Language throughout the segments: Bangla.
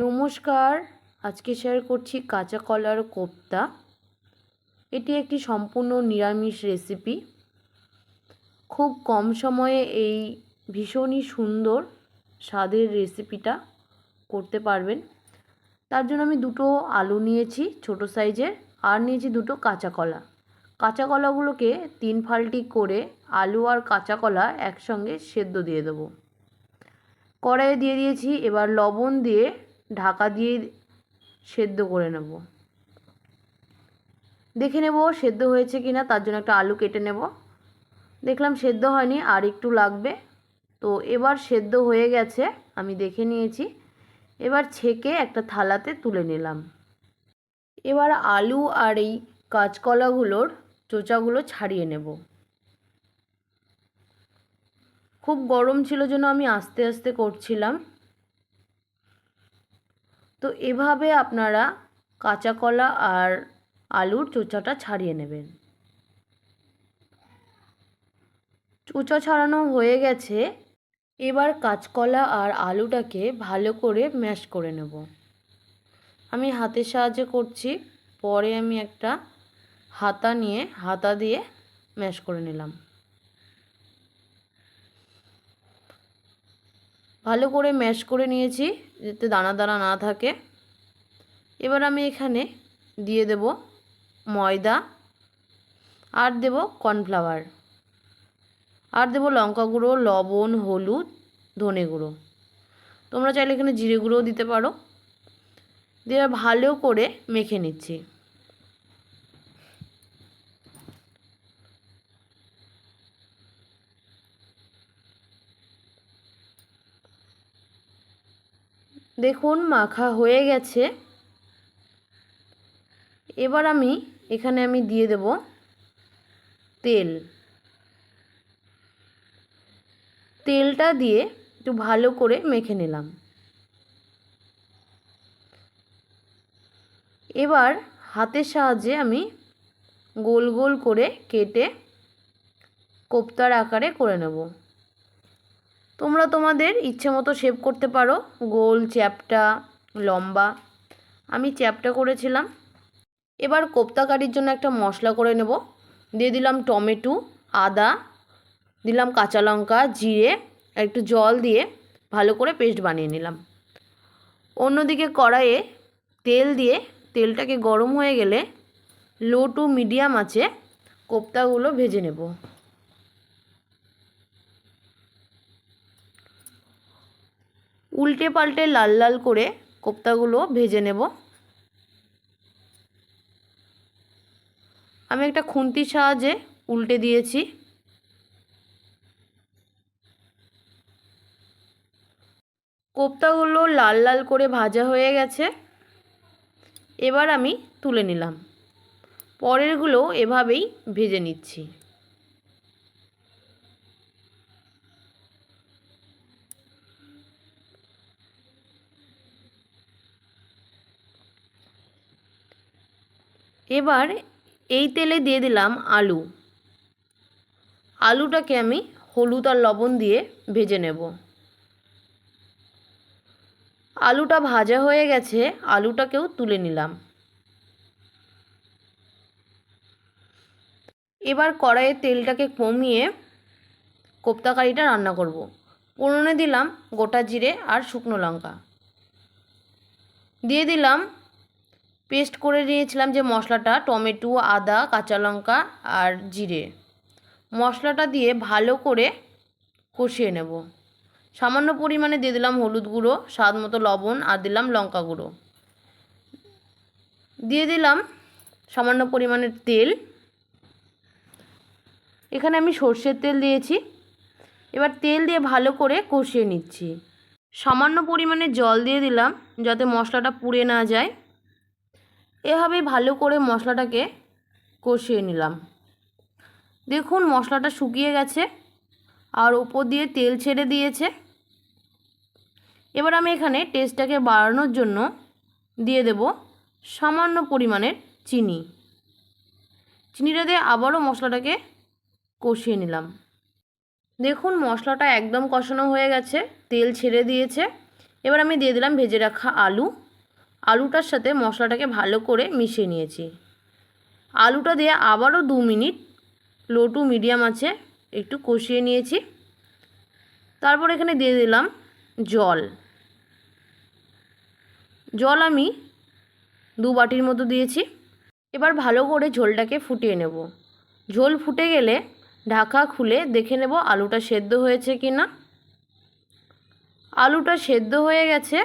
নমস্কার। আজকে শেয়ার করছি কাঁচা কলার কোপ্তা। এটি একটি সম্পূর্ণ নিরামিষ রেসিপি। খুব কম সময়ে এই ভীষণই সুন্দর স্বাদের রেসিপিটা করতে পারবেন। তার জন্য আমি দুটো আলু নিয়েছি ছোট সাইজের, আর নিয়েছি দুটো কাঁচা কলা। কাঁচা কলাগুলোকে 3 ফাল্টি করে আলু আর কাঁচা কলা একসঙ্গে সেদ্ধ দিয়ে দেবো। কড়াইয়ে দিয়ে দিয়েছি, এবার লবণ দিয়ে ঢাকা দিয়ে সেদ্ধ করে নেব। দেখে নেব সেদ্ধ হয়েছে কিনা, তার জন্য একটা আলু কেটে নেব। দেখলাম সেদ্ধ হয়নি, আর একটু লাগবে। তো এবার সেদ্ধ হয়ে গেছে, আমি দেখে নিয়েছি। এবার ছেঁকে একটা থালাতে তুলে নিলাম। এবার আলু আর এই কাঁচকলাগুলোর চোচাগুলো ছাড়িয়ে নেব। খুব গরম ছিল জন্য আমি আস্তে আস্তে করছিলাম। তো এভাবে আপনারা কাঁচা কলা আর আলুর চোচাটা ছাড়িয়ে নেবেন। চোচা ছাড়ানো হয়ে গেছে। এবার কাঁচকলা আর আলুটাকে ভালো করে ম্যাশ করে নেব। আমি হাতের সাহায্যে করছি, পরে আমি একটা হাতা নিয়ে হাতা দিয়ে ম্যাশ করে নিলাম। ভালো করে ম্যাশ করে নিয়েছি যাতে দানা দানা না থাকে। এবার আমি এখানে দিয়ে দেব ময়দা, আর দেব কর্নফ্লাওয়ার, আর দেব লঙ্কা গুঁড়ো, লবণ, হলুদ, ধনে গুঁড়ো। তোমরা চাইলে এখানে জিরে গুঁড়োও দিতে পারো। দিয়ে ভালো করে মেখে নিচ্ছি। দেখুন মাখা হয়ে গেছে। এবার এখানে দিয়ে দেব তেল। তেলটা দিয়ে একটু ভালো করে মেখে নিলাম। এবার হাতের সাহায্যে আমি গোল গোল করে কেটে কোপ্তার আকারে করে নেব। তোমরা তোমাদের ইচ্ছে মতো শেপ করতে পারো, গোল, চ্যাপ্টা, লম্বা। আমি চ্যাপ্টা করেছিলাম। এবার কোপ্তা কারির জন্য একটা মশলা করে নেব। দিয়ে দিলাম টমেটো, আদা, দিলাম কাঁচা লঙ্কা, জিরে, আর একটু জল দিয়ে ভালো করে পেস্ট বানিয়ে নিলাম। অন্যদিকে কড়াইয়ে তেল দিয়ে তেলটাকে গরম হয়ে গেলে লো টু মিডিয়াম আঁচে কোপ্তাগুলো ভেজে নেব। উল্টে পাল্টে লাল লাল করে কোপ্তাগুলো ভেজে নেব। আমি একটা খুন্তির সাহায্যে উল্টে দিয়েছি। কোপ্তাগুলো লাল লাল করে ভাজা হয়ে গেছে। এবার আমি তুলে নিলাম। পরেরগুলো এভাবেই ভেজে নিচ্ছি। এবার এই তেলে দিয়ে দিলাম আলু। আলুটাকে আমি হলুদ আর লবণ দিয়ে ভেজে নেব। আলুটা ভাজা হয়ে গেছে, আলুটাকেও তুলে নিলাম। এবার কড়াইয়ে তেলটাকে কমিয়ে কোপ্তা কারিটা রান্না করব। ফোড়নে দিলাম গোটা জিরে আর শুকনো লঙ্কা। দিয়ে দিলাম পেস্ট করে নিয়েছিলাম যে মশলাটা, টমেটো, আদা, কাঁচা লঙ্কা আর জিরে। মশলাটা দিয়ে ভালো করে কষিয়ে নেব। সামান্য পরিমাণে দিয়ে দিলাম হলুদ গুঁড়ো, স্বাদ মতো লবণ, আর দিলাম লঙ্কা গুঁড়ো। দিয়ে দিলাম সামান্য পরিমাণের তেল। এখানে আমি সর্ষের তেল দিয়েছি। এবার তেল দিয়ে ভালো করে কষিয়ে নিচ্ছি। সামান্য পরিমাণে জল দিয়ে দিলাম যাতে মশলাটা পুড়ে না যায়। এভাবেই ভালো করে মশলাটাকে কষিয়ে নিলাম। দেখুন মশলাটা শুকিয়ে গেছে আর উপর দিয়ে তেল ছেড়ে দিয়েছে। এবার আমি এখানে টেস্টটাকে বাড়ানোর জন্য দিয়ে দেব সামান্য পরিমাণের চিনি। চিনিটা দিয়ে আবারও মশলাটাকে কষিয়ে নিলাম। দেখুন মশলাটা একদম কষানো হয়ে গেছে, তেল ছেড়ে দিয়েছে। এবার আমি দিয়ে দিলাম ভেজে রাখা আলু। আলুটার সাথে মশলাটাকে ভালো করে মিশিয়ে নিয়েছি। আলুটা দিয়ে আবারও 2 মিনিট লো টু মিডিয়াম আছে একটু কষিয়ে নিয়েছি। তারপর এখানে দিয়ে দিলাম জল। জল আমি 2 বাটির মতো দিয়েছি। এবার ভালো করে ঝোলটাকে ফুটিয়ে নেব। ঝোল ফুটে গেলে ঢাকা খুলে দেখে নেব আলুটা সেদ্ধ হয়েছে কি না। আলুটা সেদ্ধ হয়ে গেছে।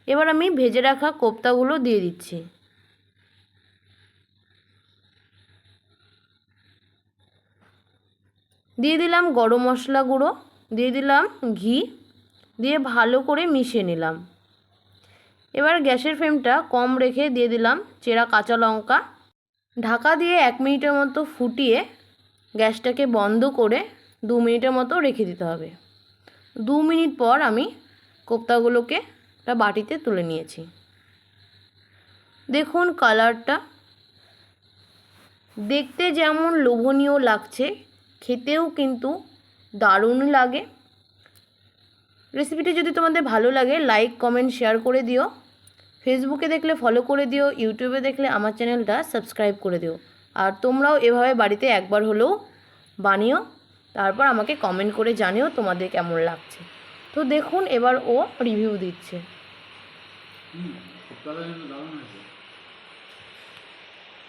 এবার আমি ভেজে রাখা কোপ্তাগুলো দিয়ে দিচ্ছি। দিয়ে দিলাম গরম মশলা গুঁড়ো, দিয়ে দিলাম ঘি, দিয়ে ভালো করে মিশিয়ে নিলাম। এবার গ্যাসের ফ্লেমটা কম রেখে দিয়ে দিলাম চেরা কাঁচা লঙ্কা। ঢাকা দিয়ে 1 মিনিটের মতো ফুটিয়ে গ্যাসটাকে বন্ধ করে 2 মিনিটের মতো রেখে দিতে হবে। 2 মিনিট পর আমি কোপ্তাগুলোকে একটা বাটিতে তুলে নিয়েছি। দেখুন কালারটা দেখতে যেমন লোভনীয় লাগছে, খেতেও কিন্তু দারুণ লাগে। রেসিপিটি যদি তোমাদের ভালো লাগে লাইক কমেন্ট শেয়ার করে দিও। ফেসবুকে দেখলে ফলো করে দিও, ইউটিউবে দেখলে আমার চ্যানেলটা সাবস্ক্রাইব করে দিও। আর তোমরাও এভাবে বাড়িতে একবার হলেও বানিও, তারপর আমাকে কমেন্ট করে জানিও তোমাদের কেমন লাগছে। তো দেখুন এবার ও রিভিউ দিচ্ছে।